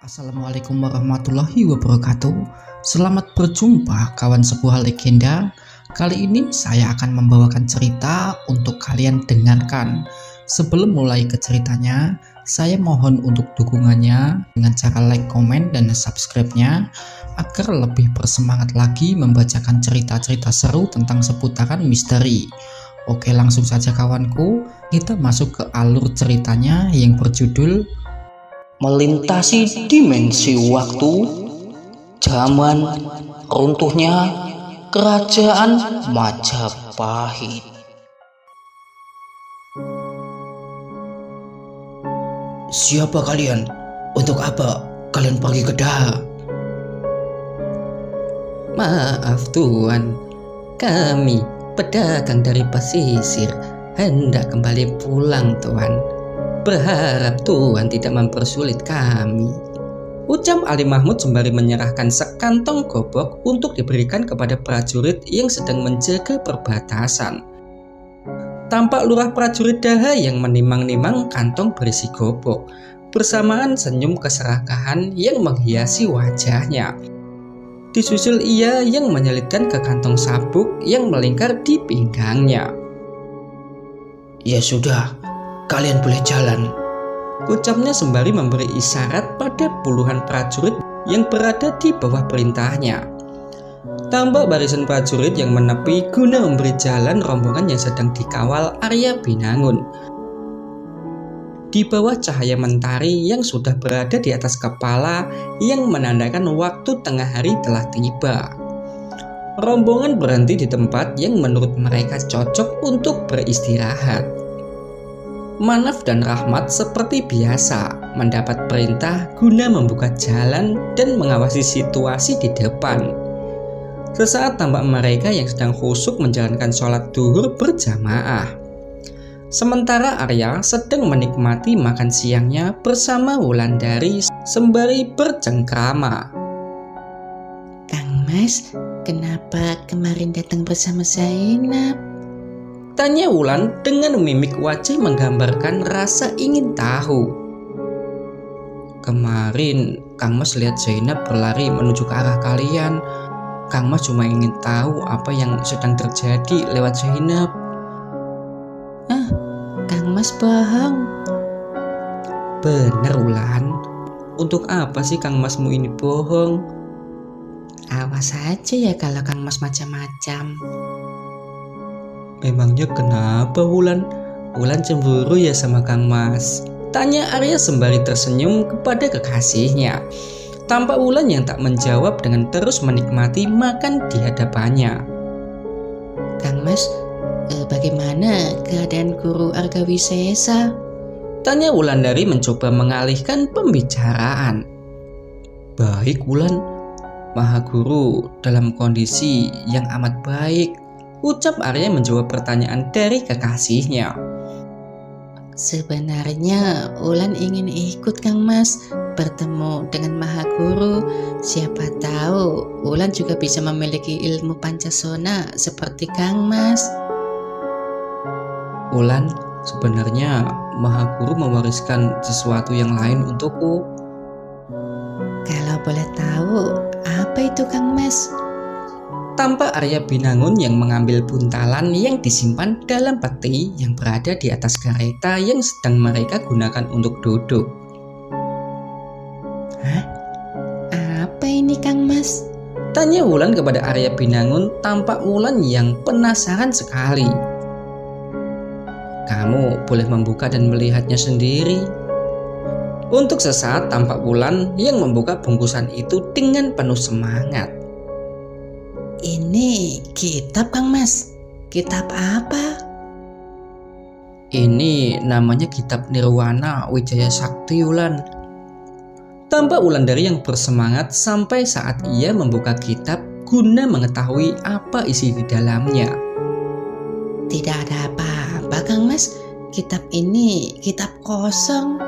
Assalamualaikum warahmatullahi wabarakatuh. Selamat berjumpa kawan sebuah legenda. Kali ini saya akan membawakan cerita untuk kalian dengarkan. Sebelum mulai ke ceritanya, saya mohon untuk dukungannya dengan cara like, komen, dan subscribe-nya agar lebih bersemangat lagi membacakan cerita-cerita seru tentang seputaran misteri. Oke, langsung saja kawanku, kita masuk ke alur ceritanya yang berjudul Melintasi dimensi waktu, zaman runtuhnya kerajaan Majapahit. Siapa kalian? Untuk apa kalian pergi ke Daha? Maaf Tuan, kami pedagang dari pesisir hendak kembali pulang Tuan. Berharap Tuan tidak mempersulit kami, ucap Ali Mahmud sembari menyerahkan sekantong gobok untuk diberikan kepada prajurit yang sedang menjaga perbatasan. Tampak lurah prajurit Daha yang menimang-nimang kantong berisi gobok, bersamaan senyum keserakahan yang menghiasi wajahnya. Disusul ia yang menyelitkan ke kantong sabuk yang melingkar di pinggangnya. Ya sudah, kalian boleh jalan, ucapnya sembari memberi isyarat pada puluhan prajurit yang berada di bawah perintahnya. Tampak barisan prajurit yang menepi guna memberi jalan rombongan yang sedang dikawal Arya Binangun. Di bawah cahaya mentari yang sudah berada di atas kepala yang menandakan waktu tengah hari telah tiba. Rombongan berhenti di tempat yang menurut mereka cocok untuk beristirahat. Manaf dan Rahmat seperti biasa mendapat perintah guna membuka jalan dan mengawasi situasi di depan. Sesaat tampak mereka yang sedang khusyuk menjalankan sholat duhur berjamaah. Sementara Arya sedang menikmati makan siangnya bersama Wulandari sembari bercengkrama. Kang Mas, kenapa kemarin datang bersama Zainab? Tanya Wulan dengan mimik wajah menggambarkan rasa ingin tahu. Kemarin Kang Mas lihat Zainab berlari menuju ke arah kalian. Kang Mas cuma ingin tahu apa yang sedang terjadi lewat Zainab. Kang Mas bohong. Bener Wulan, untuk apa sih Kang Masmu ini bohong? Awas aja ya kalau Kang Mas macam-macam. Memangnya kenapa Wulan? Wulan cemburu ya sama Kang Mas? Tanya Arya sembari tersenyum kepada kekasihnya. Tampak Wulan yang tak menjawab dengan terus menikmati makan di hadapannya. Kang Mas, bagaimana keadaan Guru Argawisesa? Tanya Wulandari mencoba mengalihkan pembicaraan. Baik Wulan, Maha Guru dalam kondisi yang amat baik, ucap Arya menjawab pertanyaan dari kekasihnya. Sebenarnya Wulan ingin ikut Kang Mas bertemu dengan Maha Guru. Siapa tahu Wulan juga bisa memiliki ilmu Pancasona seperti Kang Mas. Wulan, sebenarnya Maha Guru mewariskan sesuatu yang lain untukku. Kalau boleh tahu, apa itu Kang Mas? Tampak Arya Binangun yang mengambil buntalan yang disimpan dalam peti yang berada di atas kereta yang sedang mereka gunakan untuk duduk. Hah? Apa ini Kang Mas? Tanya Wulan kepada Arya Binangun. Tampak Wulan yang penasaran sekali. Kamu boleh membuka dan melihatnya sendiri. Untuk sesaat tampak Wulan yang membuka bungkusan itu dengan penuh semangat. Ini kitab Kang Mas. Kitab apa? Ini namanya Kitab Nirwana Wijaya Sakti Wulan. Tampak Wulandari yang bersemangat sampai saat ia membuka kitab guna mengetahui apa isi di dalamnya. Tidak ada apa-apa Kang Mas. Kitab ini kitab kosong,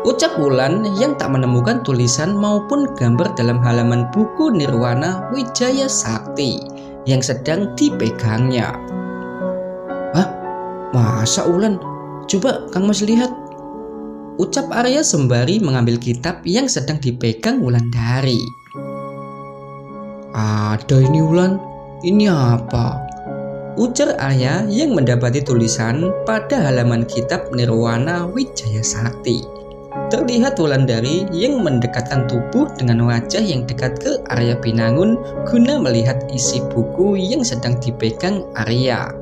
ucap Wulan yang tak menemukan tulisan maupun gambar dalam halaman buku Nirwana Wijaya Sakti yang sedang dipegangnya. Hah? Masa Wulan? Coba Kang Mas lihat. ucap Arya sembari mengambil kitab yang sedang dipegang Wulandari. Ada ini Wulan, ini apa? Ujar Arya yang mendapati tulisan pada halaman kitab Nirwana Wijaya Sakti. Terlihat Wulandari yang mendekatkan tubuh dengan wajah yang dekat ke Arya Binangun guna melihat isi buku yang sedang dipegang Arya.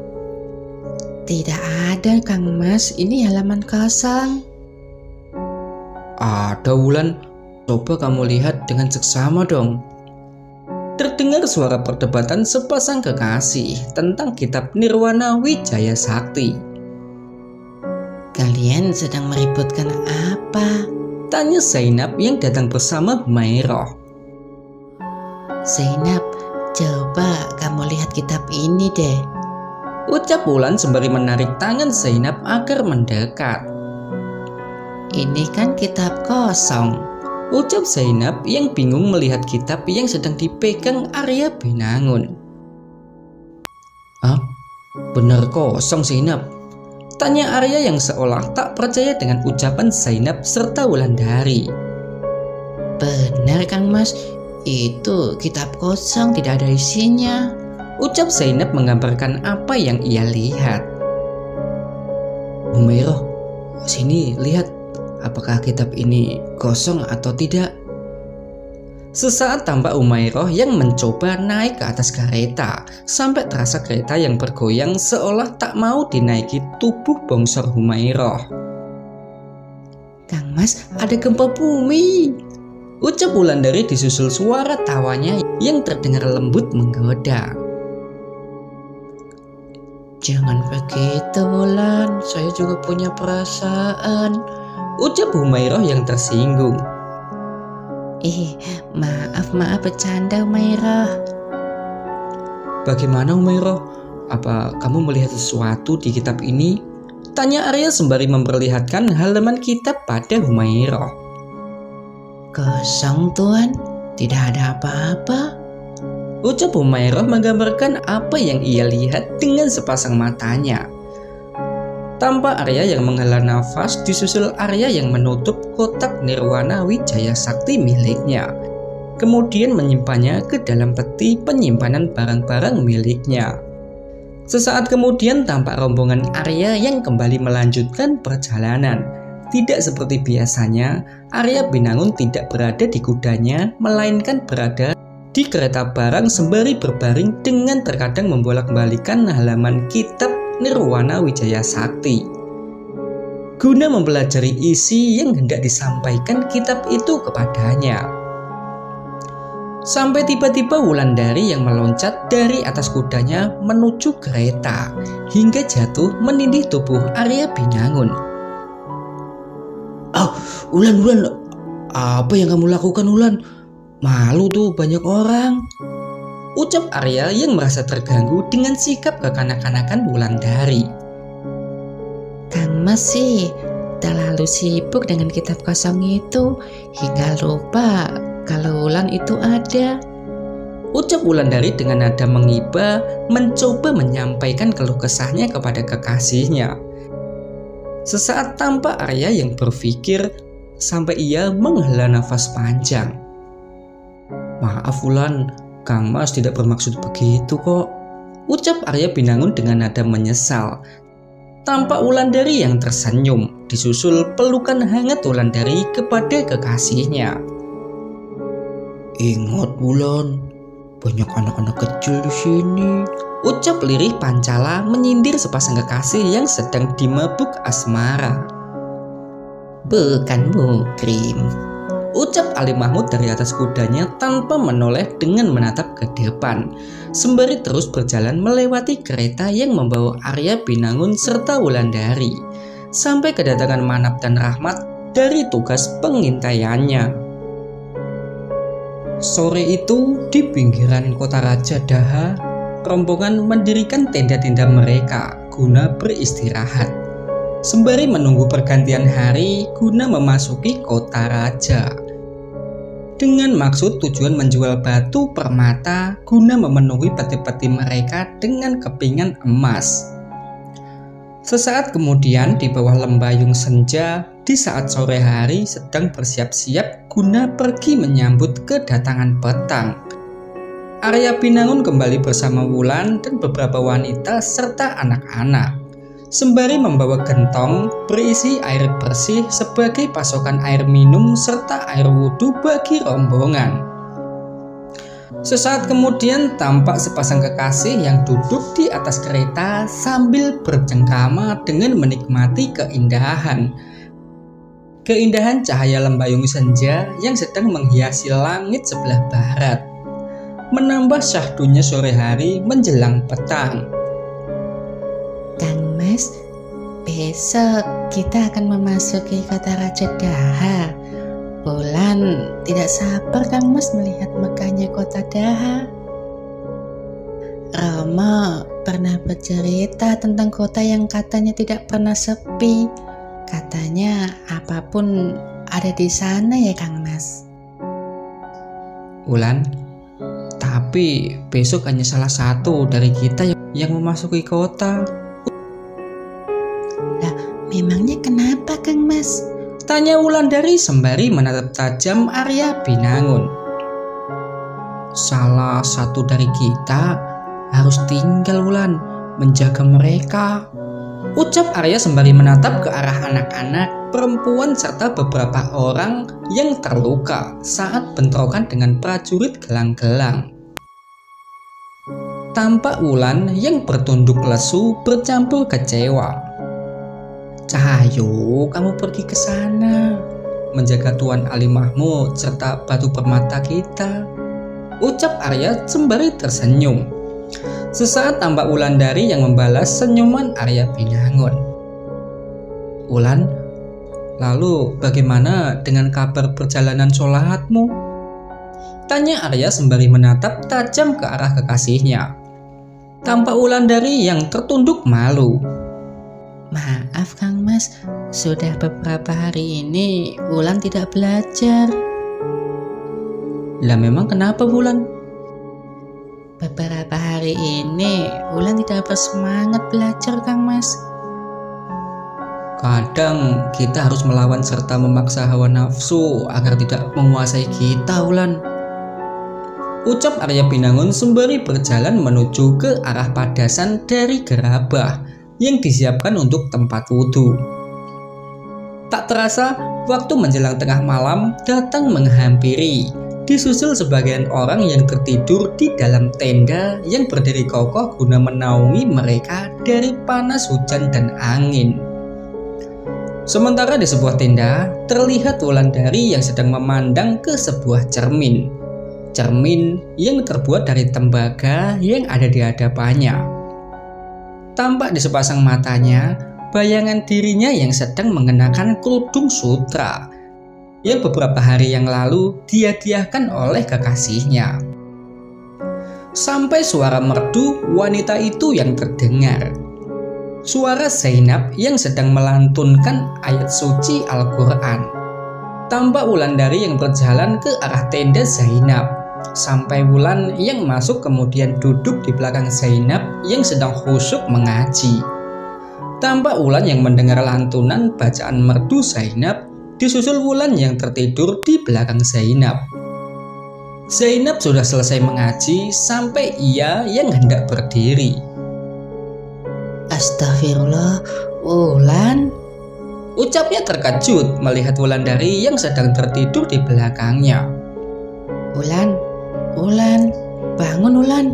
Tidak ada Kang Mas, ini halaman kosong. Ada Wulan, coba kamu lihat dengan seksama dong. Terdengar suara perdebatan sepasang kekasih tentang kitab Nirwana Wijaya Sakti. Kalian sedang meributkan apa? Tanya Zainab yang datang bersama Humairah. Zainab, coba kamu lihat kitab ini deh. Ucap Wulan sembari menarik tangan Zainab agar mendekat. Ini kan kitab kosong. Ucap Zainab yang bingung melihat kitab yang sedang dipegang Arya Binangun. Ah, benar kosong Zainab? Tanya Arya yang seolah tak percaya dengan ucapan Zainab serta Wulandari. Benar Kang Mas, itu kitab kosong, tidak ada isinya. Ucap Zainab menggambarkan apa yang ia lihat. Humairah, sini lihat. Apakah kitab ini kosong atau tidak? Sesaat tampak Humairah yang mencoba naik ke atas kereta, sampai terasa kereta yang bergoyang seolah tak mau dinaiki tubuh bongsor Humairah. Kang Mas, ada gempa bumi. Ucap Wulandari disusul suara tawanya yang terdengar lembut menggoda. Jangan begitu Wulan, saya juga punya perasaan. Ucap Humairah yang tersinggung. Maaf bercanda Humairah. Bagaimana Humairah? Apa kamu melihat sesuatu di kitab ini? Tanya Arya sembari memperlihatkan halaman kitab pada Humairah. Kosong Tuan, tidak ada apa-apa. Ucap Humairah menggambarkan apa yang ia lihat dengan sepasang matanya. Tampak Arya yang menghela nafas disusul Arya yang menutup kotak Nirwana Wijaya Sakti miliknya. Kemudian menyimpannya ke dalam peti penyimpanan barang-barang miliknya. Sesaat kemudian tampak rombongan Arya yang kembali melanjutkan perjalanan. Tidak seperti biasanya, Arya Binangun tidak berada di kudanya, melainkan berada di kereta barang sembari berbaring dengan terkadang membolak-balikan halaman kitab Nirwana Wijaya Sakti guna mempelajari isi yang hendak disampaikan kitab itu kepadanya. Sampai tiba-tiba Wulandari yang meloncat dari atas kudanya menuju kereta hingga jatuh menindih tubuh Arya Binangun. Wulan, apa yang kamu lakukan Wulan? Malu tuh banyak orang. Ucap Arya yang merasa terganggu dengan sikap kekanak-kanakan Wulandari. Kang Mas sih terlalu sibuk dengan kitab kosong itu hingga lupa kalau Wulan itu ada. Ucap Wulandari dengan nada mengiba mencoba menyampaikan keluh kesahnya kepada kekasihnya. Sesaat tampak Arya yang berpikir sampai ia menghela nafas panjang. Maaf Wulan, Kang Mas tidak bermaksud begitu kok. Ucap Arya Binangun dengan nada menyesal. Tampak Wulandari yang tersenyum, disusul pelukan hangat Wulandari kepada kekasihnya. Ingat Wulan, banyak anak-anak kecil di sini. Ucap lirih Pancala menyindir sepasang kekasih yang sedang dimabuk asmara. Bukan mukrim. Ucap Ali Mahmud dari atas kudanya tanpa menoleh dengan menatap ke depan, sembari terus berjalan melewati kereta yang membawa Arya Binangun serta Wulandari, sampai kedatangan Manap dan Rahmat dari tugas pengintaiannya. Sore itu di pinggiran kota Raja Daha, rombongan mendirikan tenda-tenda mereka guna beristirahat, sembari menunggu pergantian hari guna memasuki kota raja. Dengan maksud tujuan menjual batu permata guna memenuhi peti-peti mereka dengan kepingan emas. Sesaat kemudian di bawah lembayung senja, di saat sore hari sedang bersiap-siap guna pergi menyambut kedatangan petang. Arya Binangun kembali bersama Wulan dan beberapa wanita serta anak-anak, sembari membawa gentong berisi air bersih sebagai pasokan air minum serta air wudhu bagi rombongan. Sesaat kemudian tampak sepasang kekasih yang duduk di atas kereta sambil bercengkrama dengan menikmati keindahan cahaya lembayung senja yang sedang menghiasi langit sebelah barat, menambah syahdunya sore hari menjelang petang. Kang Mas, besok kita akan memasuki kota Raja Daha. Wulan tidak sabar Kang Mas melihat megahnya kota Daha. Rama pernah bercerita tentang kota yang katanya tidak pernah sepi. Katanya apapun ada di sana ya Kang Mas. Wulan, tapi besok hanya salah satu dari kita yang memasuki kota. Lah, memangnya kenapa Kang Mas? Tanya Wulandari sembari menatap tajam Arya Binangun. Salah satu dari kita harus tinggal Wulan, menjaga mereka, ucap Arya sembari menatap ke arah anak-anak, perempuan serta beberapa orang yang terluka saat bentrokan dengan prajurit gelang-gelang. Tampak Wulan yang bertunduk lesu bercampur kecewa. Cahayu, kamu pergi ke sana, menjaga Tuan Ali Mahmud serta batu permata kita, ucap Arya sembari tersenyum. Sesaat tampak Wulandari yang membalas senyuman Arya Binangun. Wulan, lalu bagaimana dengan kabar perjalanan sholatmu? Tanya Arya sembari menatap tajam ke arah kekasihnya. Tampak Wulandari yang tertunduk malu. Maaf Kang Mas, sudah beberapa hari ini Wulan tidak belajar. Lah memang kenapa Wulan? Beberapa hari ini Wulan tidak bersemangat belajar Kang Mas. Kadang kita harus melawan serta memaksa hawa nafsu agar tidak menguasai kita Wulan, ucap Arya Binangun sembari berjalan menuju ke arah padasan dari gerabah yang disiapkan untuk tempat wudhu. Tak terasa, waktu menjelang tengah malam datang menghampiri, disusul sebagian orang yang tertidur di dalam tenda yang berdiri kokoh guna menaungi mereka dari panas hujan dan angin. Sementara di sebuah tenda, terlihat Wulandari yang sedang memandang ke sebuah cermin. Cermin yang terbuat dari tembaga yang ada di hadapannya. Tampak di sepasang matanya bayangan dirinya yang sedang mengenakan kerudung sutra yang beberapa hari yang lalu dihadiahkan oleh kekasihnya. Sampai suara merdu wanita itu yang terdengar. Suara Zainab yang sedang melantunkan ayat suci Al-Quran. Tampak Wulandari yang berjalan ke arah tenda Zainab. Sampai Wulan yang masuk kemudian duduk di belakang Zainab yang sedang khusyuk mengaji. Tampak Wulan yang mendengar lantunan bacaan merdu Zainab, disusul Wulan yang tertidur di belakang Zainab. Zainab sudah selesai mengaji sampai ia yang hendak berdiri. Astagfirullah, Wulan, ucapnya terkejut melihat Wulandari yang sedang tertidur di belakangnya. Wulan, bangun Wulan,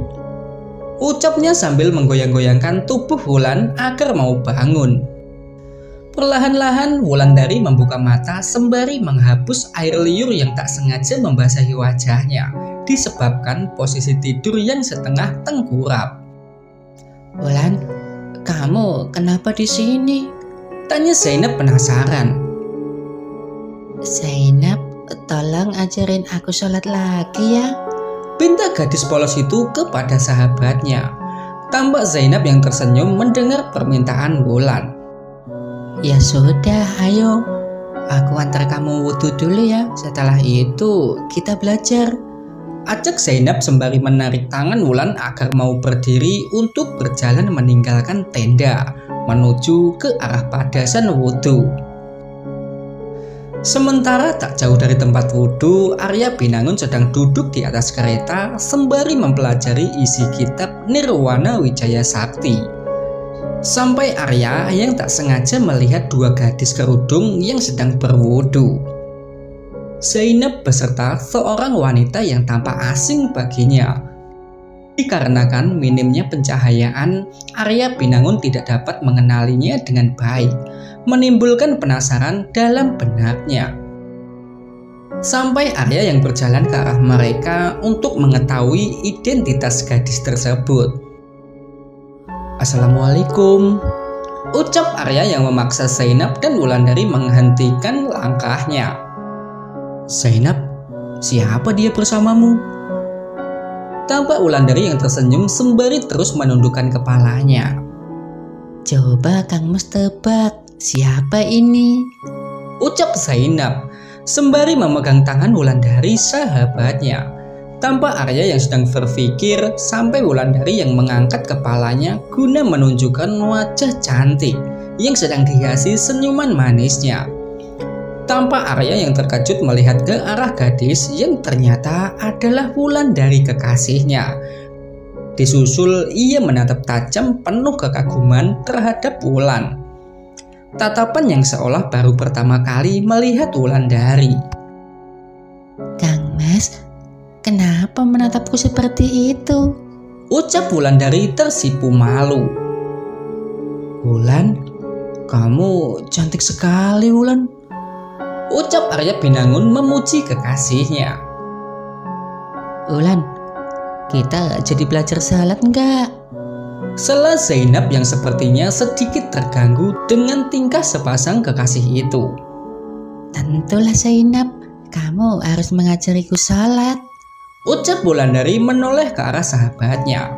ucapnya sambil menggoyang-goyangkan tubuh Wulan agar mau bangun. Perlahan-lahan Wulandari membuka mata sembari menghapus air liur yang tak sengaja membasahi wajahnya disebabkan posisi tidur yang setengah tengkurap. Wulan, kamu kenapa di sini? Tanya Zainab penasaran. Zainab, tolong ajarin aku sholat lagi ya, pinta gadis polos itu kepada sahabatnya. Tampak Zainab yang tersenyum mendengar permintaan Wulan. Ya sudah, ayo, aku antar kamu wudhu dulu ya. Setelah itu kita belajar, ajak Zainab sembari menarik tangan Wulan agar mau berdiri untuk berjalan meninggalkan tenda menuju ke arah padasan wudhu. Sementara tak jauh dari tempat wudhu, Arya Binangun sedang duduk di atas kereta sembari mempelajari isi kitab Nirwana Wijaya Sakti. Sampai Arya yang tak sengaja melihat dua gadis kerudung yang sedang berwudhu. Zainab beserta seorang wanita yang tampak asing baginya. Dikarenakan minimnya pencahayaan, Arya Binangun tidak dapat mengenalinya dengan baik, menimbulkan penasaran dalam benaknya. Sampai Arya yang berjalan ke arah mereka untuk mengetahui identitas gadis tersebut. "Assalamualaikum," ucap Arya yang memaksa Zainab dan Wulandari menghentikan langkahnya. Zainab, siapa dia bersamamu? Tampak Wulandari yang tersenyum sembari terus menundukkan kepalanya. Coba Kang Mas tebak, siapa ini? Ucap Zainab sembari memegang tangan Wulandari sahabatnya. Tampak Arya yang sedang berpikir sampai Wulandari yang mengangkat kepalanya guna menunjukkan wajah cantik yang sedang dihiasi senyuman manisnya. Tampak Arya yang terkejut melihat ke arah gadis yang ternyata adalah Wulandari kekasihnya. Disusul ia menatap tajam penuh kekaguman terhadap Wulan. Tatapan yang seolah baru pertama kali melihat Wulandari. Kang Mas, kenapa menatapku seperti itu? Ucap Wulandari tersipu malu. Wulan, kamu cantik sekali Wulan. Ucap Arya Binangun memuji kekasihnya. Wulan, kita jadi belajar salat enggak? Sela Zainab yang sepertinya sedikit terganggu dengan tingkah sepasang kekasih itu. Tentulah Zainab, kamu harus mengajariku salat. Ucap Wulandari menoleh ke arah sahabatnya.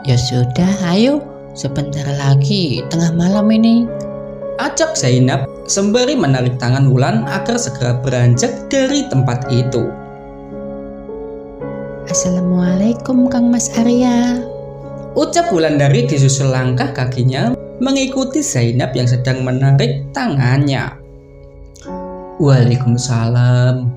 Ya sudah, ayo, sebentar lagi tengah malam ini. Acap Zainab sembari menarik tangan Wulan agar segera beranjak dari tempat itu. Assalamualaikum Kang Mas Arya. Ucap Wulandari disusul langkah kakinya mengikuti Zainab yang sedang menarik tangannya. Waalaikumsalam,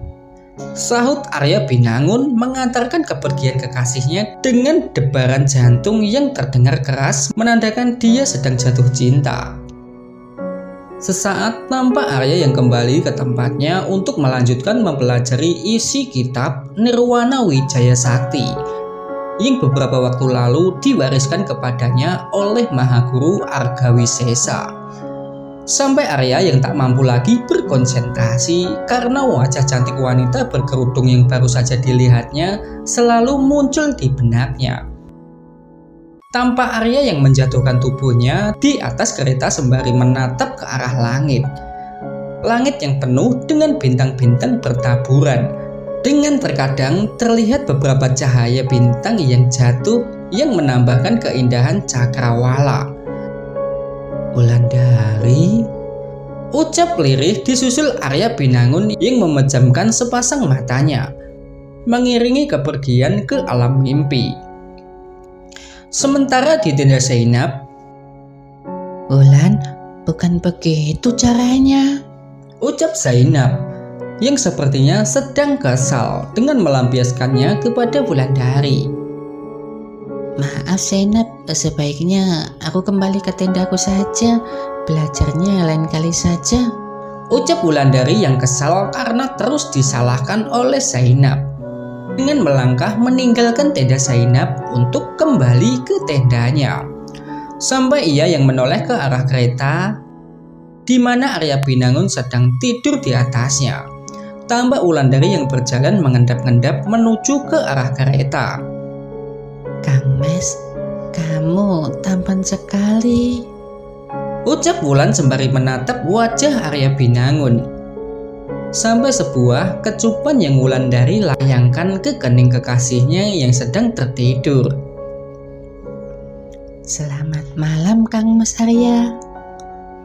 sahut Arya Binangun mengantarkan kepergian kekasihnya dengan debaran jantung yang terdengar keras menandakan dia sedang jatuh cinta. Sesaat nampak Arya yang kembali ke tempatnya untuk melanjutkan mempelajari isi kitab Nirwana Wijaya Sakti yang beberapa waktu lalu diwariskan kepadanya oleh Mahaguru Argawisesa. Sampai Arya yang tak mampu lagi berkonsentrasi karena wajah cantik wanita berkerudung yang baru saja dilihatnya selalu muncul di benaknya. Tampak Arya yang menjatuhkan tubuhnya di atas kereta sembari menatap ke arah langit. Langit yang penuh dengan bintang-bintang bertaburan, dengan terkadang terlihat beberapa cahaya bintang yang jatuh yang menambahkan keindahan cakrawala. Wulandari, ucap lirih disusul Arya Binangun yang memejamkan sepasang matanya, mengiringi kepergian ke alam mimpi. Sementara di tenda Zainab, Wulan, bukan begitu caranya. ucap Zainab yang sepertinya sedang kesal dengan melampiaskannya kepada Wulandari. Maaf Zainab, sebaiknya aku kembali ke tendaku saja. Belajarnya lain kali saja. Ucap Wulandari yang kesal karena terus disalahkan oleh Zainab. Dengan melangkah meninggalkan tenda Zainab untuk kembali ke tendanya. Sampai ia yang menoleh ke arah kereta di mana Arya Binangun sedang tidur di atasnya. Tambah Wulandari yang berjalan mengendap-endap menuju ke arah kereta. Kang Mas, kamu tampan sekali. Ucap Wulan sembari menatap wajah Arya Binangun. Sampai sebuah kecupan yang Wulandari layangkan ke kening kekasihnya yang sedang tertidur. Selamat malam Kang Mas Arya.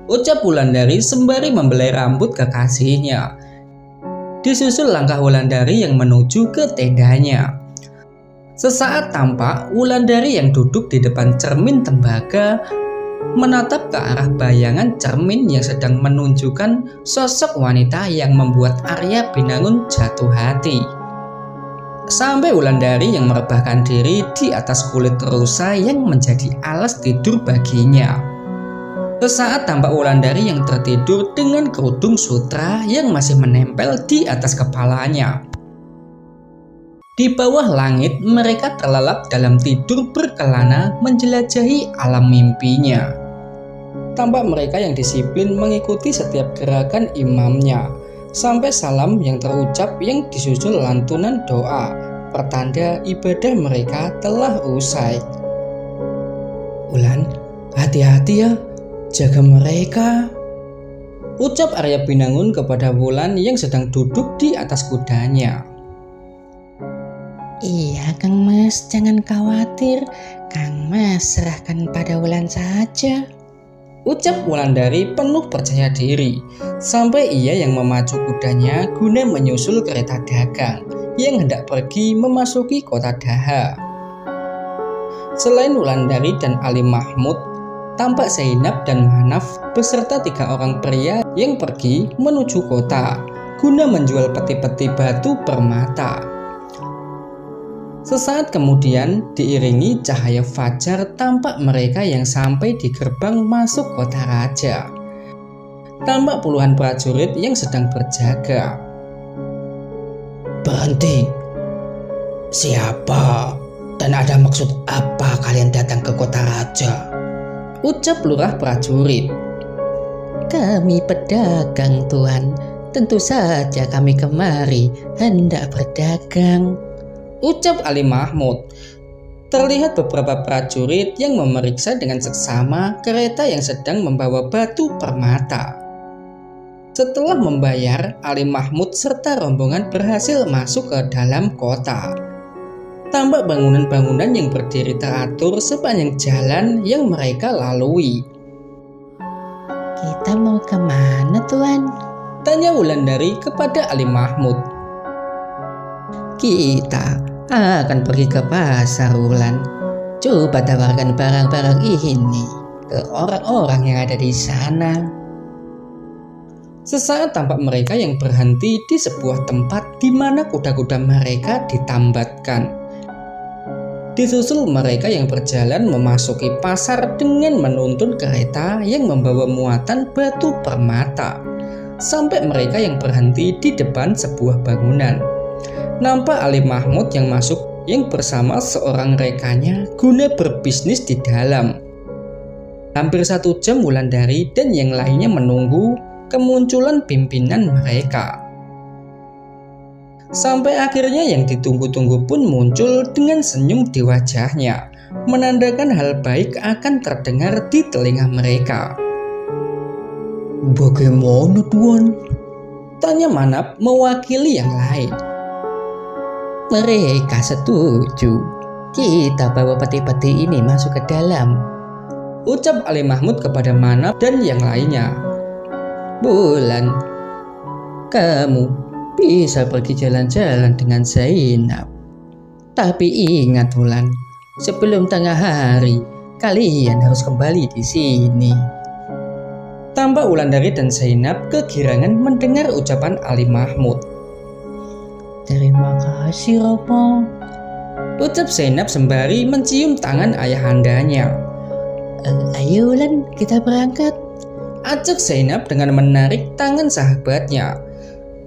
Ucap Wulandari sembari membelai rambut kekasihnya. Disusul langkah Wulandari yang menuju ke tendanya. Sesaat tampak Wulandari yang duduk di depan cermin tembaga menatap ke arah bayangan cermin yang sedang menunjukkan sosok wanita yang membuat Arya Binangun jatuh hati. Sampai Wulandari yang merebahkan diri di atas kulit rusa yang menjadi alas tidur baginya. Sesaat tampak Wulandari yang tertidur dengan kerudung sutra yang masih menempel di atas kepalanya. Di bawah langit mereka terlelap dalam tidur berkelana menjelajahi alam mimpinya. Tampak mereka yang disiplin mengikuti setiap gerakan imamnya, sampai salam yang terucap yang disusul lantunan doa, pertanda ibadah mereka telah usai. Wulan, hati-hati ya, jaga mereka, ucap Arya Binangun kepada Wulan yang sedang duduk di atas kudanya. Iya Kang Mas, jangan khawatir. Kang Mas serahkan pada Wulan saja, ucap Wulandari penuh percaya diri, sampai ia yang memacu kudanya guna menyusul kereta dagang yang hendak pergi memasuki kota Daha. Selain Wulandari dan Ali Mahmud, tampak Zainab dan Manaf beserta 3 orang pria yang pergi menuju kota guna menjual peti-peti batu permata. Sesaat kemudian diiringi cahaya fajar tampak mereka yang sampai di gerbang masuk kota raja. Tampak puluhan prajurit yang sedang berjaga. berhenti. Siapa dan ada maksud apa kalian datang ke kota raja? Ucap lurah prajurit. Kami pedagang Tuan, tentu saja kami kemari hendak berdagang, ucap Ali Mahmud. Terlihat beberapa prajurit yang memeriksa dengan seksama kereta yang sedang membawa batu permata. Setelah membayar, Ali Mahmud serta rombongan berhasil masuk ke dalam kota. Tampak bangunan-bangunan yang berdiri teratur sepanjang jalan yang mereka lalui. Kita mau kemana Tuan? Tanya Wulandari kepada Ali Mahmud. Kita akan pergi ke pasar Wulan. Coba tawarkan barang-barang ini ke orang-orang yang ada di sana. Sesaat tampak mereka yang berhenti di sebuah tempat di mana kuda-kuda mereka ditambatkan. Disusul mereka yang berjalan memasuki pasar dengan menuntun kereta yang membawa muatan batu permata. Sampai mereka yang berhenti di depan sebuah bangunan. Nampak Ali Mahmud yang masuk yang bersama seorang rekannya guna berbisnis di dalam. Hampir 1 jam Wulandari dan yang lainnya menunggu kemunculan pimpinan mereka. Sampai akhirnya yang ditunggu-tunggu pun muncul dengan senyum di wajahnya, menandakan hal baik akan terdengar di telinga mereka. Bagaimana Tuan? Tanya Manap mewakili yang lain. Mereka setuju. Kita bawa peti-peti ini masuk ke dalam, ucap Ali Mahmud kepada Manap dan yang lainnya. Wulan, kamu bisa pergi jalan-jalan dengan Zainab. Tapi ingat Wulan, sebelum tengah hari kalian harus kembali di sini. Tampak Wulandari dan Zainab kegirangan mendengar ucapan Ali Mahmud. Terima kasih Romo, ucap Zainab sembari mencium tangan ayahandanya. Ayo Wulan, kita berangkat, ajak Zainab dengan menarik tangan sahabatnya.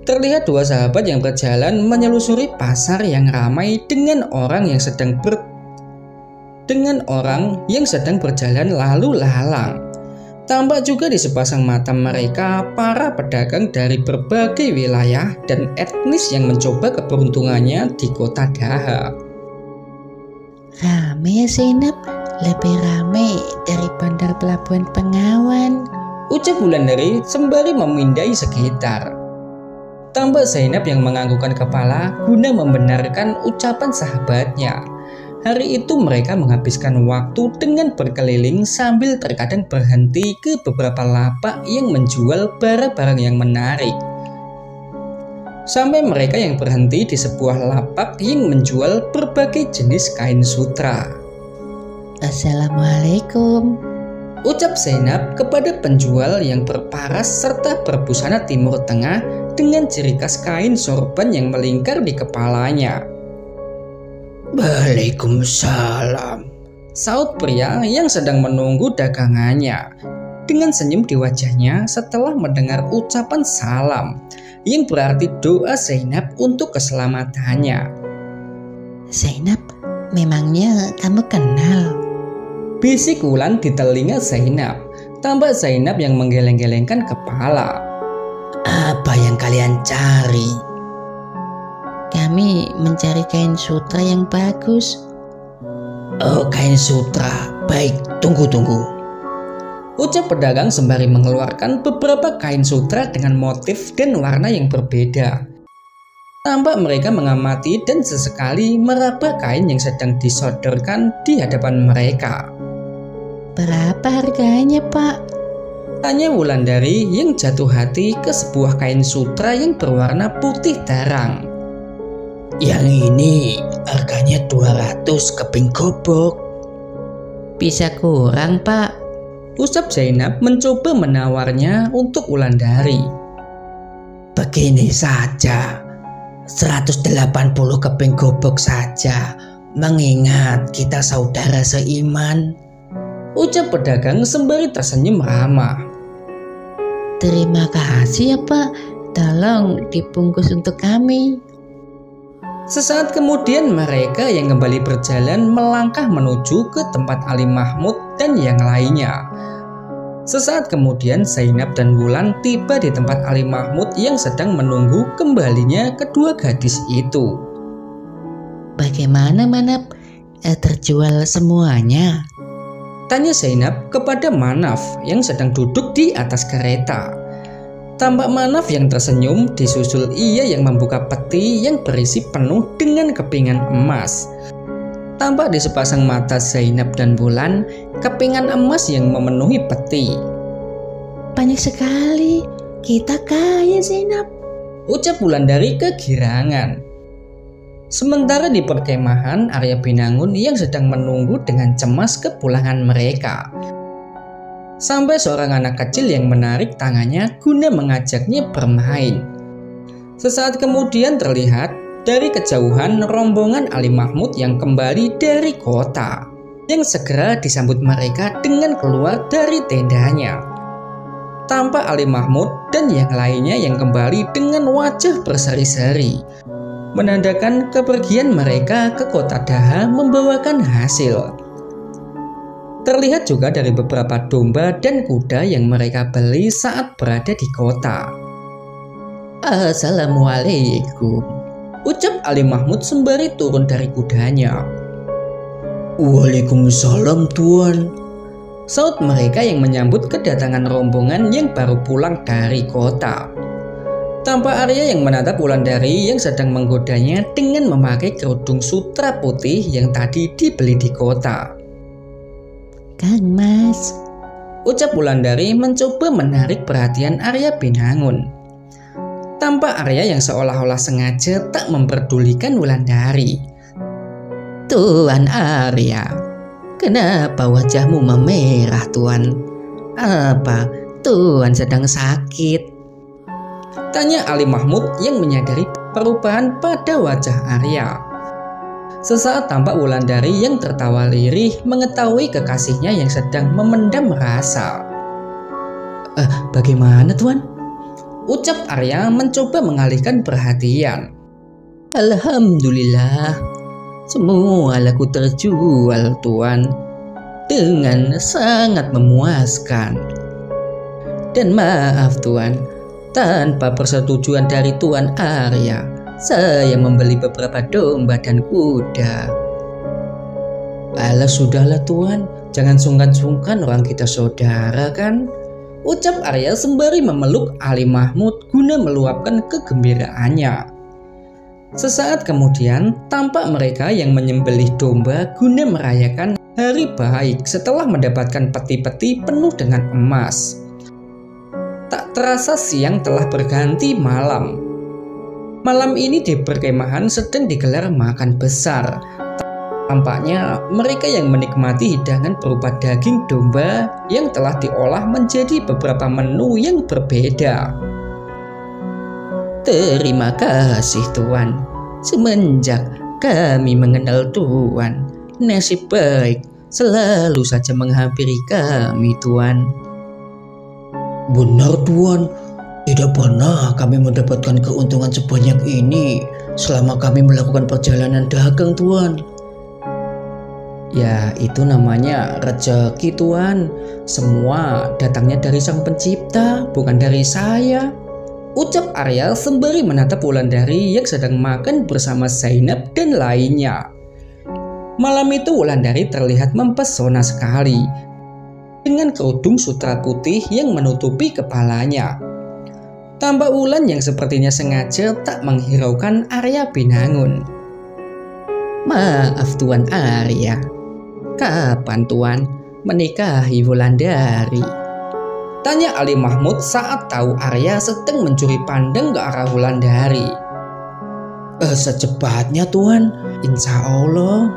Terlihat 2 sahabat yang berjalan menyelusuri pasar yang ramai dengan orang yang sedang berjalan lalu lalang. Tampak juga di sepasang mata mereka para pedagang dari berbagai wilayah dan etnis yang mencoba keberuntungannya di kota Daha. Rame ya Zainab, lebih rame dari bandar pelabuhan Pengawan, ucap Wulandari sembari memindai sekitar. Tampak Zainab yang menganggukkan kepala guna membenarkan ucapan sahabatnya. Hari itu mereka menghabiskan waktu dengan berkeliling sambil terkadang berhenti ke beberapa lapak yang menjual barang-barang yang menarik. Sampai mereka yang berhenti di sebuah lapak yang menjual berbagai jenis kain sutra. Assalamualaikum, ucap Zainab kepada penjual yang berparas serta berbusana Timur Tengah dengan ciri khas kain sorban yang melingkar di kepalanya. Waalaikumsalam, saut pria yang sedang menunggu dagangannya dengan senyum di wajahnya setelah mendengar ucapan salam yang berarti doa Zainab untuk keselamatannya. Zainab, memangnya kamu kenal? Bisik Wulan di telinga Zainab. Tampak Zainab yang menggeleng-gelengkan kepala. apa yang kalian cari? Kami mencari kain sutra yang bagus. Oh, kain sutra. Baik, tunggu. Ucap pedagang sembari mengeluarkan beberapa kain sutra dengan motif dan warna yang berbeda. Tampak mereka mengamati dan sesekali meraba kain yang sedang disodorkan di hadapan mereka. Berapa harganya, Pak? Tanya Wulandari yang jatuh hati ke sebuah kain sutra yang berwarna putih darang. Yang ini harganya 200 keping gobok. Bisa kurang, Pak? Ucap Zainab mencoba menawarnya untuk Wulandari. Begini saja, 180 keping gobok saja, mengingat kita saudara seiman. Ucap pedagang sembari tersenyum ramah. Terima kasih ya, Pak. Tolong dibungkus untuk kami. Sesaat kemudian mereka yang kembali berjalan melangkah menuju ke tempat Ali Mahmud dan yang lainnya. Sesaat kemudian Zainab dan Wulan tiba di tempat Ali Mahmud yang sedang menunggu kembalinya kedua gadis itu. Bagaimana, Manap? Terjual semuanya? Tanya Zainab kepada Manaf yang sedang duduk di atas kereta. Tampak Manaf yang tersenyum, disusul ia yang membuka peti yang berisi penuh dengan kepingan emas. Tampak di sepasang mata Zainab dan Wulan kepingan emas yang memenuhi peti. Banyak sekali, kita kaya, Zainab. Ucap Wulandari kegirangan. Sementara di perkemahan, Arya Binangun yang sedang menunggu dengan cemas kepulangan mereka. Sampai seorang anak kecil yang menarik tangannya guna mengajaknya bermain. Sesaat kemudian terlihat dari kejauhan rombongan Ali Mahmud yang kembali dari kota, yang segera disambut mereka dengan keluar dari tendanya. Tampak Ali Mahmud dan yang lainnya yang kembali dengan wajah berseri-seri, menandakan kepergian mereka ke kota Daha membawakan hasil. Terlihat juga dari beberapa domba dan kuda yang mereka beli saat berada di kota. Assalamualaikum, ucap Ali Mahmud sembari turun dari kudanya. Waalaikumsalam, Tuan. Saut mereka yang menyambut kedatangan rombongan yang baru pulang dari kota. Tampak Arya yang menatap Wulandari yang sedang menggodanya dengan memakai kerudung sutra putih yang tadi dibeli di kota. Kang Mas, ucap Wulandari mencoba menarik perhatian Arya Binangun. Tampak Arya yang seolah-olah sengaja tak memperdulikan Wulandari. Tuan Arya, kenapa wajahmu memerah, Tuan? Apa Tuan sedang sakit? Tanya Ali Mahmud yang menyadari perubahan pada wajah Arya. Sesaat tampak Wulandari yang tertawa lirih mengetahui kekasihnya yang sedang memendam rasa. Bagaimana, Tuan? Ucap Arya mencoba mengalihkan perhatian. Alhamdulillah, semua laku terjual, Tuan, dengan sangat memuaskan. Dan maaf, Tuan, tanpa persetujuan dari Tuan Arya, saya membeli beberapa domba dan kuda. Alah, sudahlah, Tuan. Jangan sungkan-sungkan, orang kita saudara kan? Ucap Arya sembari memeluk Ali Mahmud guna meluapkan kegembiraannya. Sesaat kemudian tampak mereka yang menyembelih domba guna merayakan hari baik setelah mendapatkan peti-peti penuh dengan emas. Tak terasa siang telah berganti malam. Malam ini di perkemahan sedang digelar makan besar. Tampaknya mereka yang menikmati hidangan berupa daging domba yang telah diolah menjadi beberapa menu yang berbeda. Terima kasih Tuan. Semenjak kami mengenal Tuan, nasib baik selalu saja menghampiri kami Tuan. Benar Tuan, tidak pernah kami mendapatkan keuntungan sebanyak ini selama kami melakukan perjalanan dagang Tuan. Ya, itu namanya rezeki Tuan. Semua datangnya dari Sang Pencipta, bukan dari saya. Ucap Arya sembari menatap Wulandari yang sedang makan bersama Zainab dan lainnya. Malam itu Wulandari terlihat mempesona sekali dengan kerudung sutra putih yang menutupi kepalanya. Tampak Wulan yang sepertinya sengaja tak menghiraukan Arya Binangun. Maaf Tuan Arya, kapan Tuan menikahi Wulandari? Tanya Ali Mahmud saat tahu Arya sedang mencuri pandang ke arah Wulandari. Secepatnya Tuan, insya Allah.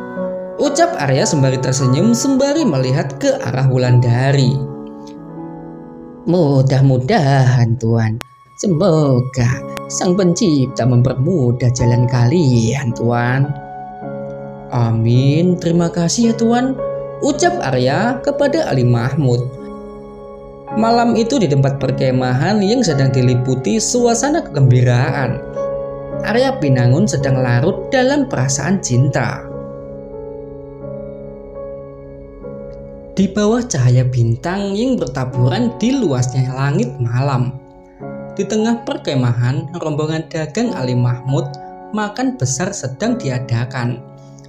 Ucap Arya sembari tersenyum sembari melihat ke arah Wulandari. Mudah-mudahan Tuan. Semoga Sang Pencipta mempermudah jalan kalian Tuan. Amin, terima kasih ya Tuan. Ucap Arya kepada Ali Mahmud. Malam itu di tempat perkemahan yang sedang diliputi suasana kegembiraan, Arya Binangun sedang larut dalam perasaan cinta. Di bawah cahaya bintang yang bertaburan di luasnya langit malam, di tengah perkemahan, rombongan dagang Ali Mahmud makan besar sedang diadakan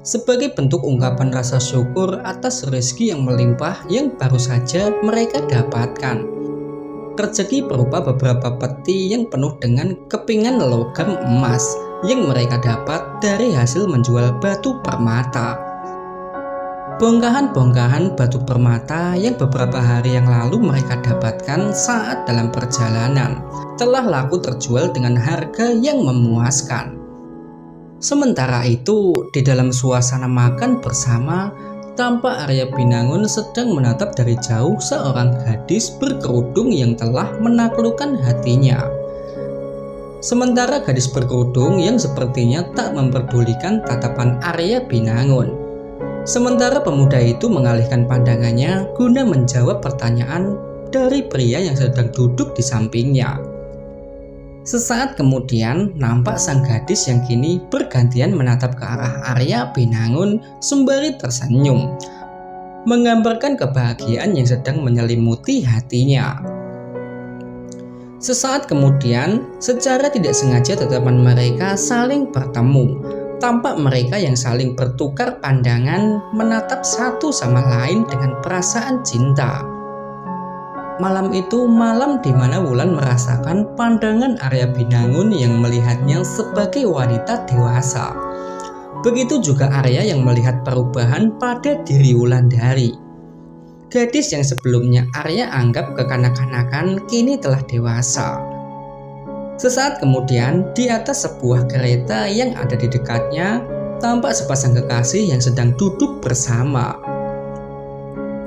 sebagai bentuk ungkapan rasa syukur atas rezeki yang melimpah yang baru saja mereka dapatkan. Rezeki berupa beberapa peti yang penuh dengan kepingan logam emas yang mereka dapat dari hasil menjual batu permata. Bongkahan-bongkahan batu permata yang beberapa hari yang lalu mereka dapatkan saat dalam perjalanan telah laku terjual dengan harga yang memuaskan. Sementara itu, di dalam suasana makan bersama, tampak Arya Binangun sedang menatap dari jauh seorang gadis berkerudung yang telah menaklukkan hatinya. Sementara gadis berkerudung yang sepertinya tak memperdulikan tatapan Arya Binangun. Sementara pemuda itu mengalihkan pandangannya guna menjawab pertanyaan dari pria yang sedang duduk di sampingnya. Sesaat kemudian nampak sang gadis yang kini bergantian menatap ke arah Arya Binangun sembari tersenyum, menggambarkan kebahagiaan yang sedang menyelimuti hatinya. Sesaat kemudian, secara tidak sengaja tatapan mereka saling bertemu. Tampak mereka yang saling bertukar pandangan menatap satu sama lain dengan perasaan cinta. Malam itu malam di mana Wulan merasakan pandangan Arya Binangun yang melihatnya sebagai wanita dewasa. Begitu juga Arya yang melihat perubahan pada diri Wulandari. Gadis yang sebelumnya Arya anggap kekanak-kanakan kini telah dewasa. Sesaat kemudian, di atas sebuah kereta yang ada di dekatnya, tampak sepasang kekasih yang sedang duduk bersama.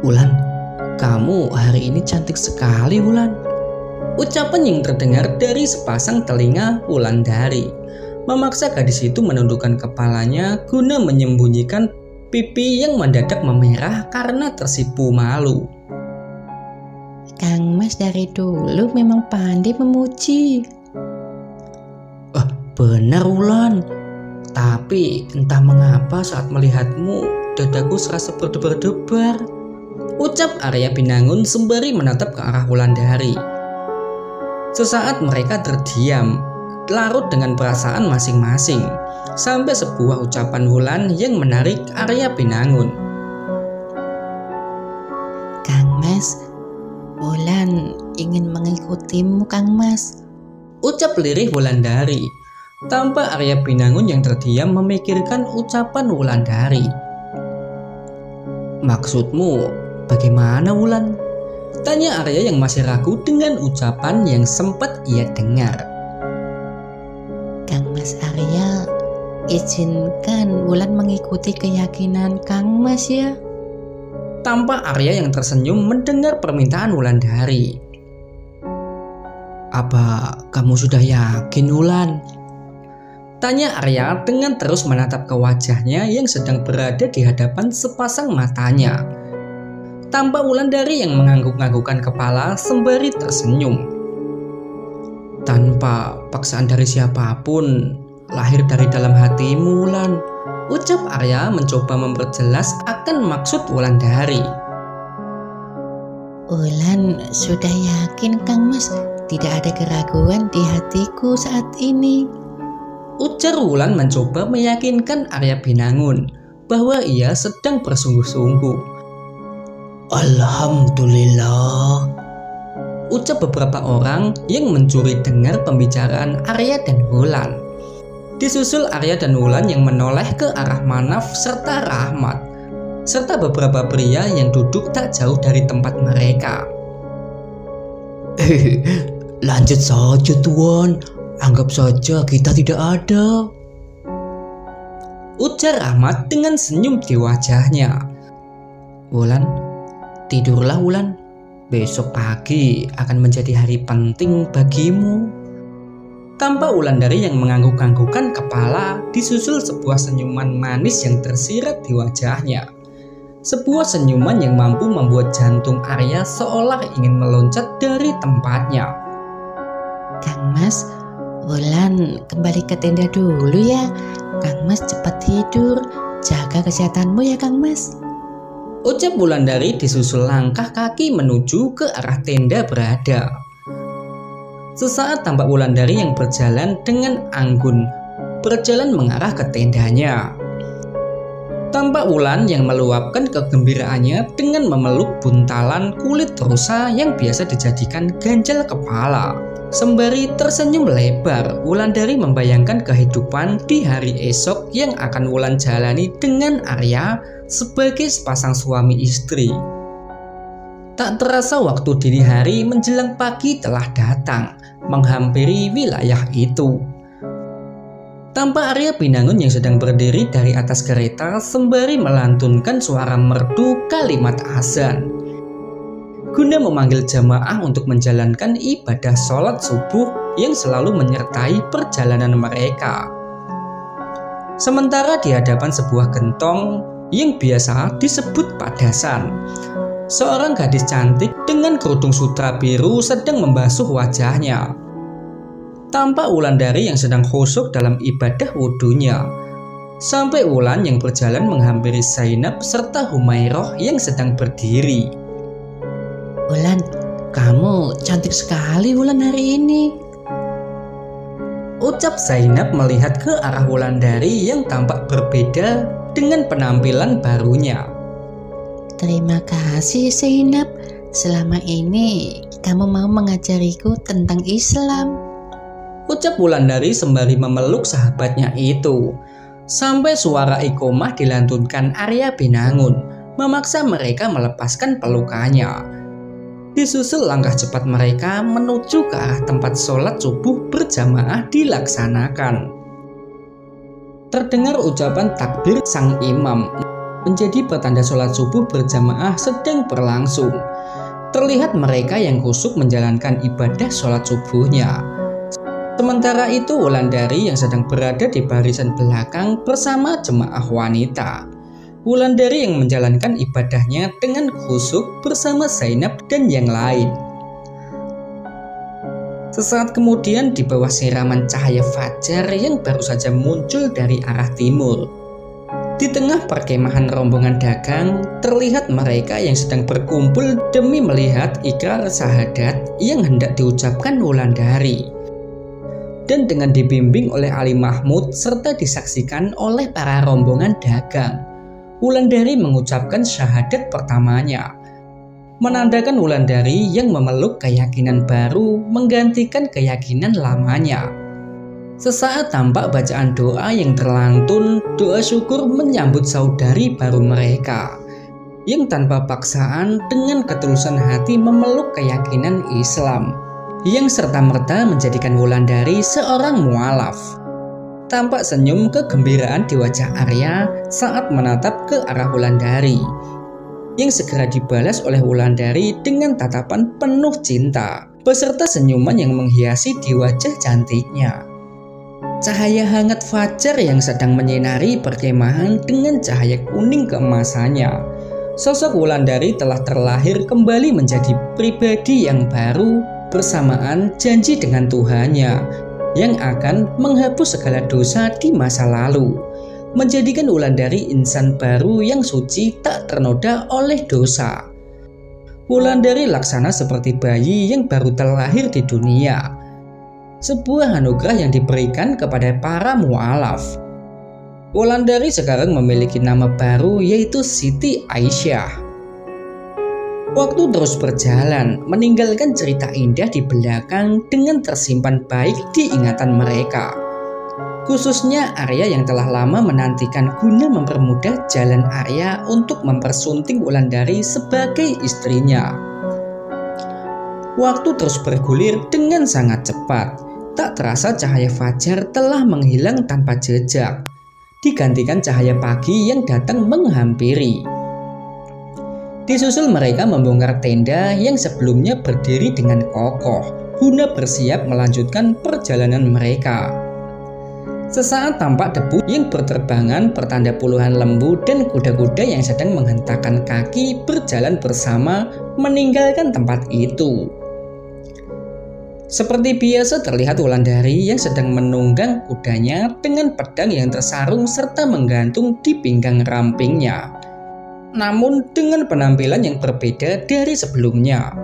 Wulan, kamu hari ini cantik sekali Wulan. Ucapan yang terdengar dari sepasang telinga Wulandari memaksa gadis itu menundukkan kepalanya guna menyembunyikan pipi yang mendadak memerah karena tersipu malu. Kang Mas dari dulu memang pandai memuji. Benar Wulan, tapi entah mengapa saat melihatmu dadaku serasa berdebar-debar. Ucap Arya Binangun sembari menatap ke arah Wulandari. Sesaat mereka terdiam, larut dengan perasaan masing-masing, sampai sebuah ucapan Wulan yang menarik Arya Binangun. Kang Mas, Wulan ingin mengikutimu Kang Mas. Ucap lirih Wulandari. Tampak Arya Binangun yang terdiam memikirkan ucapan Wulandari. Maksudmu bagaimana Wulan? Tanya Arya yang masih ragu dengan ucapan yang sempat ia dengar. Kang Mas Arya izinkan Wulan mengikuti keyakinan Kang Mas ya. Tampak Arya yang tersenyum mendengar permintaan Wulandari. Apa kamu sudah yakin, Wulan? Tanya Arya dengan terus menatap ke wajahnya yang sedang berada di hadapan sepasang matanya. Tampak Wulandari yang mengangguk-anggukkan kepala sembari tersenyum. Tanpa paksaan dari siapapun, lahir dari dalam hatimu, Wulan. Ucap Arya mencoba memperjelas akan maksud Wulandari. Wulan sudah yakin Kang Mas, tidak ada keraguan di hatiku saat ini. Ujar Wulan mencoba meyakinkan Arya Binangun bahwa ia sedang bersungguh-sungguh. Alhamdulillah. Ucap beberapa orang yang mencuri dengar pembicaraan Arya dan Wulan. Disusul Arya dan Wulan yang menoleh ke arah Manaf serta Rahmat, serta beberapa pria yang duduk tak jauh dari tempat mereka. Lanjut saja Tuan, anggap saja kita tidak ada. Ujar Rahmat dengan senyum di wajahnya. Wulan, tidurlah Wulan. Besok pagi akan menjadi hari penting bagimu. Tampak Wulandari yang mengangguk-anggukkan kepala disusul sebuah senyuman manis yang tersirat di wajahnya. Sebuah senyuman yang mampu membuat jantung Arya seolah ingin meloncat dari tempatnya. Kang Mas, Wulan kembali ke tenda dulu ya. Kang Mas cepat tidur, jaga kesehatanmu ya Kang Mas. Ucap Wulandari disusul langkah kaki menuju ke arah tenda berada. Sesaat tampak Wulandari yang berjalan dengan anggun, berjalan mengarah ke tendanya. Tampak Wulan yang meluapkan kegembiraannya dengan memeluk buntalan kulit rusa yang biasa dijadikan ganjal kepala. Sembari tersenyum lebar, Wulandari membayangkan kehidupan di hari esok yang akan Wulan jalani dengan Arya sebagai sepasang suami istri. Tak terasa waktu dini hari menjelang pagi telah datang, menghampiri wilayah itu. Tampak Arya Binangun yang sedang berdiri dari atas kereta sembari melantunkan suara merdu kalimat azan, guna memanggil jamaah untuk menjalankan ibadah sholat subuh yang selalu menyertai perjalanan mereka. Sementara di hadapan sebuah gentong yang biasa disebut padasan, seorang gadis cantik dengan kerudung sutra biru sedang membasuh wajahnya. Tampak Wulandari yang sedang khusyuk dalam ibadah wudhunya. Sampai Wulan yang berjalan menghampiri Zainab serta Humairah yang sedang berdiri. Wulan, kamu cantik sekali Wulan hari ini. Ucap Zainab melihat ke arah Wulandari yang tampak berbeda dengan penampilan barunya. Terima kasih Zainab, selama ini kamu mau mengajariku tentang Islam. Ucap Wulandari sembari memeluk sahabatnya itu. Sampai suara iqomah dilantunkan Arya Binangun, memaksa mereka melepaskan pelukannya. Disusul langkah cepat mereka menuju ke arah tempat sholat subuh berjamaah dilaksanakan. Terdengar ucapan takbir sang imam, menjadi pertanda sholat subuh berjamaah sedang berlangsung. Terlihat mereka yang khusyuk menjalankan ibadah sholat subuhnya. Sementara itu Wulandari yang sedang berada di barisan belakang bersama jemaah wanita. Wulandari yang menjalankan ibadahnya dengan khusyuk bersama Zainab dan yang lain. Sesaat kemudian di bawah siraman cahaya fajar yang baru saja muncul dari arah timur, di tengah perkemahan rombongan dagang, terlihat mereka yang sedang berkumpul demi melihat ikrar syahadat yang hendak diucapkan Wulandari. Dan dengan dibimbing oleh Ali Mahmud serta disaksikan oleh para rombongan dagang, Wulandari mengucapkan syahadat pertamanya, menandakan Wulandari yang memeluk keyakinan baru menggantikan keyakinan lamanya. Sesaat tampak bacaan doa yang terlantun, doa syukur menyambut saudari baru mereka, yang tanpa paksaan dengan ketulusan hati memeluk keyakinan Islam, yang serta-merta menjadikan Wulandari seorang mualaf. tampak senyum kegembiraan di wajah Arya saat menatap ke arah Wulandari, yang segera dibalas oleh Wulandari dengan tatapan penuh cinta, beserta senyuman yang menghiasi di wajah cantiknya. Cahaya hangat fajar yang sedang menyinari perkemahan dengan cahaya kuning keemasannya. Sosok Wulandari telah terlahir kembali menjadi pribadi yang baru bersamaan janji dengan Tuhannya yang akan menghapus segala dosa di masa lalu, menjadikan Wulandari insan baru yang suci tak ternoda oleh dosa. Wulandari laksana seperti bayi yang baru terlahir di dunia, sebuah anugerah yang diberikan kepada para mu'alaf. Wulandari sekarang memiliki nama baru yaitu Siti Aisyah. Waktu terus berjalan, meninggalkan cerita indah di belakang dengan tersimpan baik di ingatan mereka. Khususnya Arya yang telah lama menantikan guna mempermudah jalan Arya untuk mempersunting Wulandari sebagai istrinya. Waktu terus bergulir dengan sangat cepat. Tak terasa cahaya fajar telah menghilang tanpa jejak, digantikan cahaya pagi yang datang menghampiri. Disusul mereka membongkar tenda yang sebelumnya berdiri dengan kokoh, guna bersiap melanjutkan perjalanan mereka. Sesaat tampak debu yang berterbangan pertanda puluhan lembu dan kuda-kuda yang sedang menghentakkan kaki berjalan bersama meninggalkan tempat itu. Seperti biasa terlihat Wulandari yang sedang menunggang kudanya dengan pedang yang tersarung serta menggantung di pinggang rampingnya. Namun dengan penampilan yang berbeda dari sebelumnya.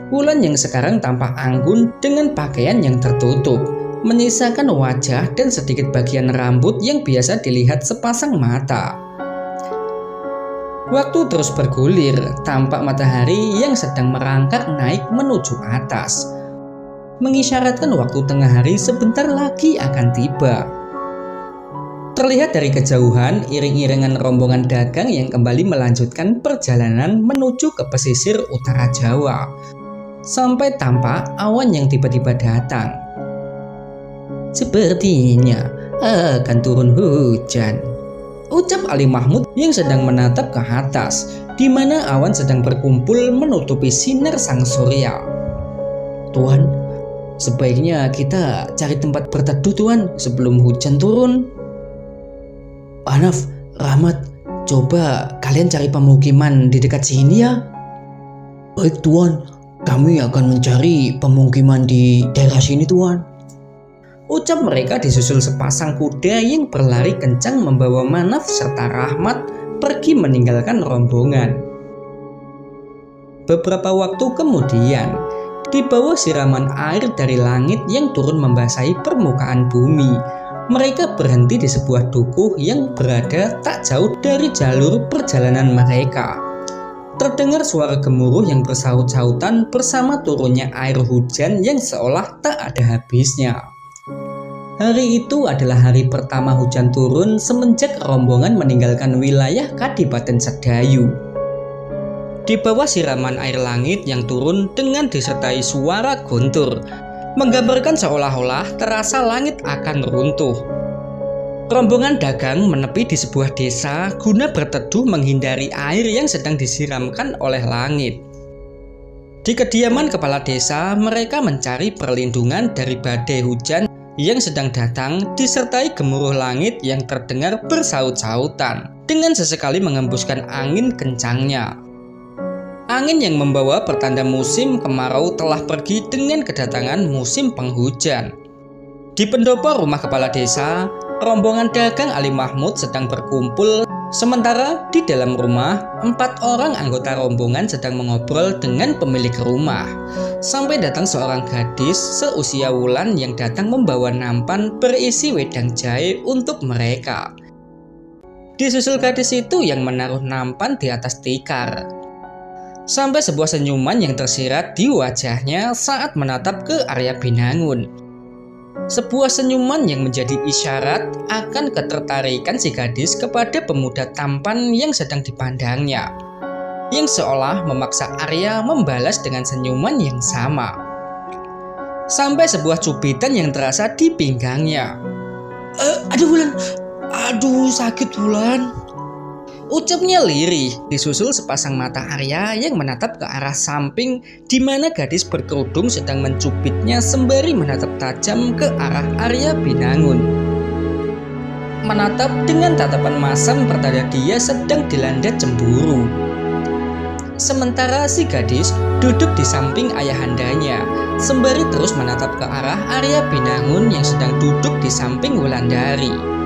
Wulan yang sekarang tampak anggun dengan pakaian yang tertutup, menyisakan wajah dan sedikit bagian rambut yang biasa dilihat sepasang mata. Waktu terus bergulir, tampak matahari yang sedang merangkak naik menuju atas, mengisyaratkan waktu tengah hari sebentar lagi akan tiba. Terlihat dari kejauhan iring-iringan rombongan dagang yang kembali melanjutkan perjalanan menuju ke pesisir utara Jawa, sampai tampak awan yang tiba-tiba datang. Sepertinya akan turun hujan, ucap Ali Mahmud yang sedang menatap ke atas, di mana awan sedang berkumpul menutupi sinar sang surya. Tuan, sebaiknya kita cari tempat berteduh Tuan sebelum hujan turun. Hanaf, Rahmat, coba kalian cari pemukiman di dekat sini ya. Baik Tuan, kami akan mencari pemukiman di daerah sini Tuan, ucap mereka disusul sepasang kuda yang berlari kencang membawa Manaf serta Rahmat pergi meninggalkan rombongan. Beberapa waktu kemudian, di bawah siraman air dari langit yang turun membasahi permukaan bumi, mereka berhenti di sebuah dukuh yang berada tak jauh dari jalur perjalanan mereka. Terdengar suara gemuruh yang bersaut-sautan bersama turunnya air hujan yang seolah tak ada habisnya. Hari itu adalah hari pertama hujan turun semenjak rombongan meninggalkan wilayah Kadipaten Sedayu. Di bawah siraman air langit yang turun dengan disertai suara guntur, menggambarkan seolah-olah terasa langit akan runtuh. Rombongan dagang menepi di sebuah desa guna berteduh menghindari air yang sedang disiramkan oleh langit. Di kediaman kepala desa, mereka mencari perlindungan dari badai hujan yang sedang datang disertai gemuruh langit yang terdengar bersaut-sautan dengan sesekali mengembuskan angin kencangnya. Angin yang membawa pertanda musim kemarau telah pergi dengan kedatangan musim penghujan. Di pendopo rumah kepala desa, rombongan dagang Ali Mahmud sedang berkumpul, sementara di dalam rumah 4 orang anggota rombongan sedang mengobrol dengan pemilik rumah. Sampai datang seorang gadis seusia Wulan yang datang membawa nampan berisi wedang jahe untuk mereka. Disusul gadis itu yang menaruh nampan di atas tikar. Sampai sebuah senyuman yang tersirat di wajahnya saat menatap ke Arya Binangun. Sebuah senyuman yang menjadi isyarat akan ketertarikan si gadis kepada pemuda tampan yang sedang dipandangnya, yang seolah memaksa Arya membalas dengan senyuman yang sama. Sampai sebuah cubitan yang terasa di pinggangnya. Aduh Wulan, aduh sakit Wulan. Ucapnya lirih, disusul sepasang mata Arya yang menatap ke arah samping di mana gadis berkerudung sedang mencubitnya sembari menatap tajam ke arah Arya Binangun. Menatap dengan tatapan masam pertanda dia sedang dilanda cemburu. Sementara si gadis duduk di samping ayahandanya, sembari terus menatap ke arah Arya Binangun yang sedang duduk di samping Wulandari.